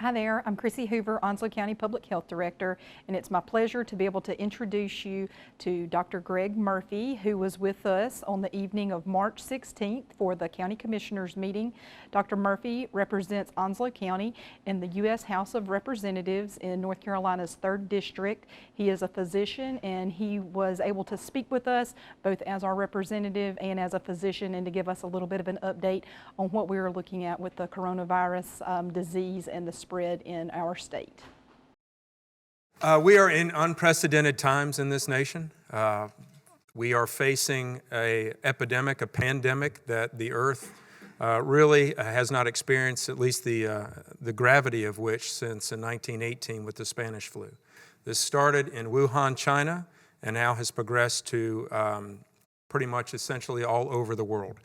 Hi there, I'm Chrissy Hoover, Onslow County Public Health Director, and it's my pleasure to be able to introduce you to Dr. Greg Murphy, who was with us on the evening of March 16th for the County Commissioners meeting. Dr. Murphy represents Onslow County in the U.S. House of Representatives in North Carolina's 3rd District. He is a physician, and he was able to speak with us both as our representative and as a physician, and to give us a little bit of an update on what we were looking at with the coronavirus disease and the spread in our state. We are in unprecedented times in this nation. We are facing an epidemic, a pandemic that the earth really has not experienced, at least the gravity of which, since in 1918 with the Spanish flu. This started in Wuhan, China, and now has progressed to pretty much essentially all over the world.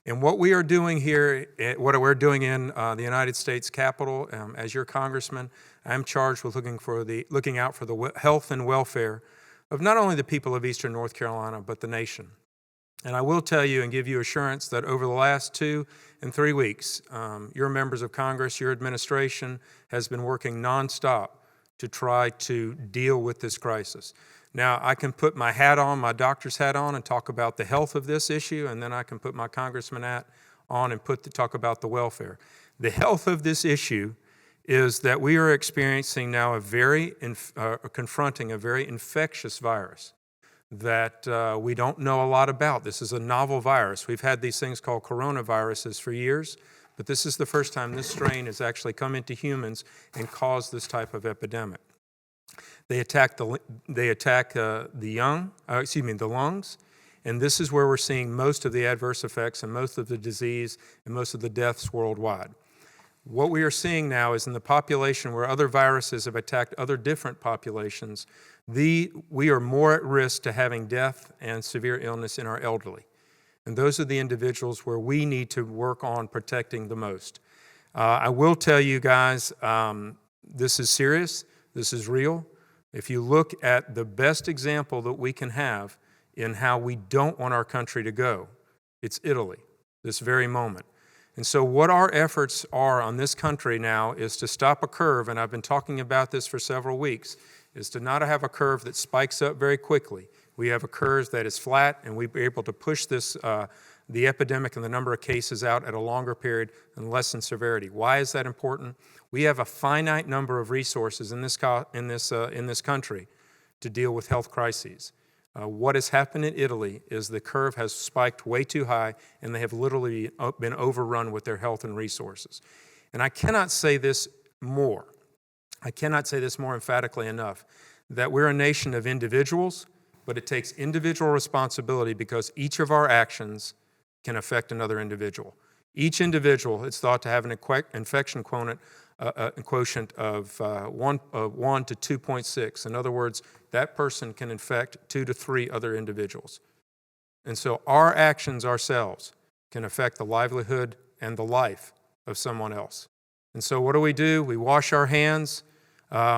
And what we are doing here, what we're doing in the United States Capitol, as your congressman, I'm charged with looking out for the health and welfare of not only the people of Eastern North Carolina, but the nation. And I will tell you and give you assurance that over the last 2 and 3 weeks, your members of Congress, your administration has been working nonstop to try to deal with this crisis. Now, I can put my hat on, my doctor's hat on, and talk about the health of this issue, and then I can put my congressman hat on and talk about the welfare. The health of this issue is that we are experiencing now confronting a very infectious virus that we don't know a lot about. This is a novel virus. We've had these things called coronaviruses for years, but this is the first time this strain has actually come into humans and caused this type of epidemic. They attack the lungs, and this is where we're seeing most of the adverse effects and most of the disease and most of the deaths worldwide. What we are seeing now is in the population where other viruses have attacked other different populations, we are more at risk to having death and severe illness in our elderly. And those are the individuals where we need to work on protecting the most. I will tell you guys, this is serious. This is real. If you look at the best example that we can have in how we don't want our country to go, it's Italy, this very moment. And so what our efforts are on this country now is to stop a curve, and I've been talking about this for several weeks, is to not have a curve that spikes up very quickly. We have a curve that is flat, and we're able to push the epidemic and the number of cases out at a longer period and lessen severity. Why is that important? We have a finite number of resources in this country to deal with health crises. What has happened in Italy is the curve has spiked way too high, and they have literally been overrun with their health and resources. And I cannot say this more emphatically enough, that we're a nation of individuals, but it takes individual responsibility because each of our actions can affect another individual. Each individual is thought to have an infection quotient of 1 to 2.6. In other words, that person can infect 2 to 3 other individuals. And so our actions ourselves can affect the livelihood and the life of someone else. And so what do? We wash our hands.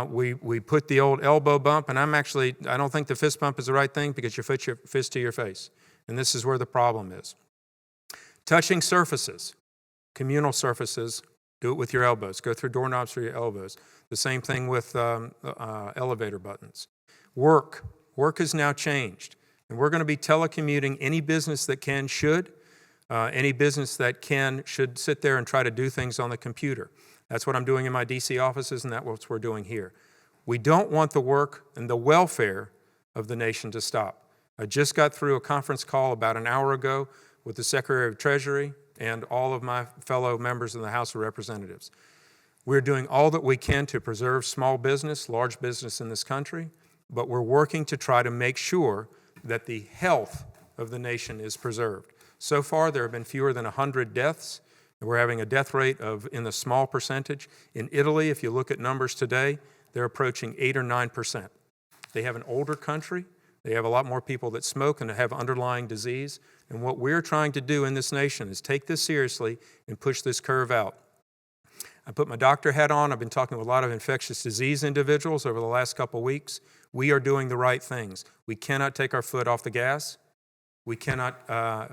We put the old elbow bump, and I don't think the fist bump is the right thing because you put your fist to your face. And this is where the problem is. Touching surfaces, communal surfaces, do it with your elbows. Go through doorknobs through your elbows. The same thing with elevator buttons. Work has now changed. And we're going to be telecommuting. Any business that can should. Any business that can should sit there and try to do things on the computer. That's what I'm doing in my DC offices, and that's what we're doing here. We don't want the work and the welfare of the nation to stop. I just got through a conference call about an hour ago with the Secretary of Treasury and all of my fellow members in the House of Representatives. We're doing all that we can to preserve small business, large business in this country, but we're working to try to make sure that the health of the nation is preserved. So far, there have been fewer than 100 deaths. We're having a death rate in the small percentage. In Italy, if you look at numbers today, they're approaching 8 or 9%. They have an older country. They have a lot more people that smoke and have underlying disease. And what we're trying to do in this nation is take this seriously and push this curve out. I put my doctor hat on. I've been talking with a lot of infectious disease individuals over the last couple weeks. We are doing the right things. We cannot take our foot off the gas. We cannot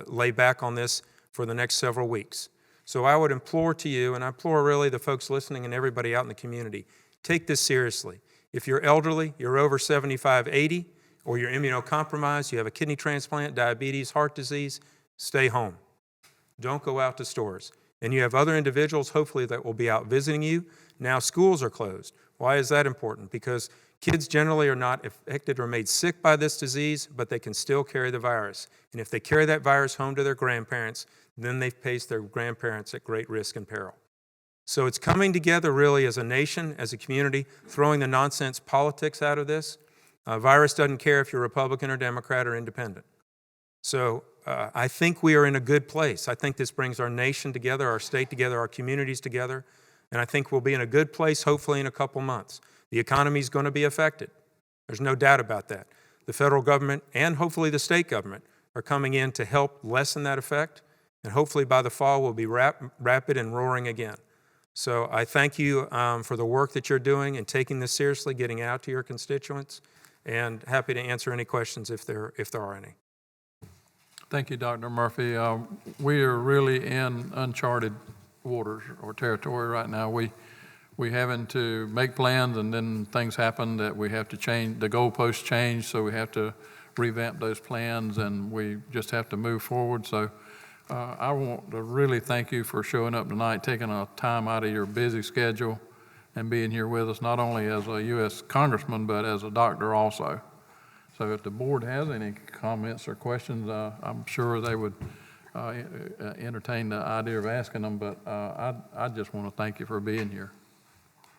lay back on this for the next several weeks. So I would implore to you, and I implore really the folks listening and everybody out in the community, take this seriously. If you're elderly, you're over 75, 80, or you're immunocompromised, you have a kidney transplant, diabetes, heart disease, stay home. Don't go out to stores. And you have other individuals, hopefully, that will be out visiting you. Now schools are closed. Why is that important? Because kids generally are not affected or made sick by this disease, but they can still carry the virus. And if they carry that virus home to their grandparents, then they've placed their grandparents at great risk and peril. So it's coming together really as a nation, as a community, throwing the nonsense politics out of this. Virus doesn't care if you're Republican or Democrat or independent. So I think we are in a good place. I think this brings our nation together, our state together, our communities together, and I think we'll be in a good place hopefully in a couple months. The economy is going to be affected. There's no doubt about that. The federal government and hopefully the state government are coming in to help lessen that effect, and hopefully by the fall we'll be rapid and roaring again. So I thank you for the work that you're doing and taking this seriously, getting it out to your constituents, and happy to answer any questions if there are any. Thank you, Dr. Murphy. We are really in uncharted waters or territory right now. We having to make plans, and then things happen that we have to change. The goalposts change, so we have to revamp those plans, and we just have to move forward. So I want to really thank you for showing up tonight, taking a time out of your busy schedule and being here with us, not only as a U.S. Congressman, but as a doctor also. So if the board has any comments or questions, I'm sure they would entertain the idea of asking them, but I just want to thank you for being here.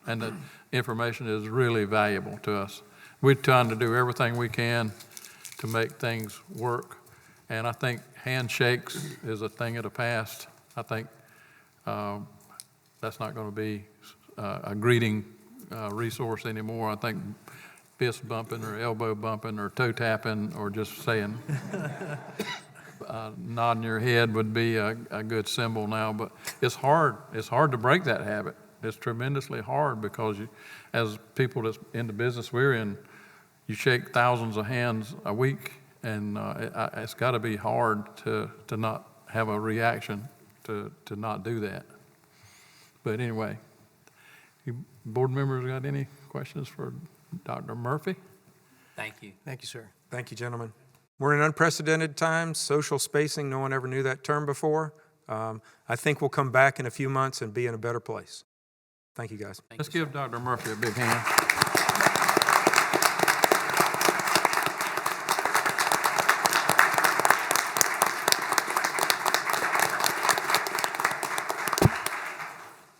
And the information is really valuable to us. We're trying to do everything we can to make things work, and I think handshakes is a thing of the past. I think that's not going to be a greeting resource anymore. I think fist bumping or elbow bumping or toe tapping or just saying, nodding your head would be a good symbol now. But it's hard. It's hard to break that habit. It's tremendously hard because you, as people that's in the business we're in, you shake thousands of hands a week, and it's got to be hard to not have a reaction to not do that. But anyway, you board members got any questions for Dr. Murphy? Thank you. Thank you, sir. Thank you, gentlemen. We're in unprecedented times, social spacing, no one ever knew that term before. I think we'll come back in a few months and be in a better place. Thank you, guys. Let's give Dr. Murphy a big hand.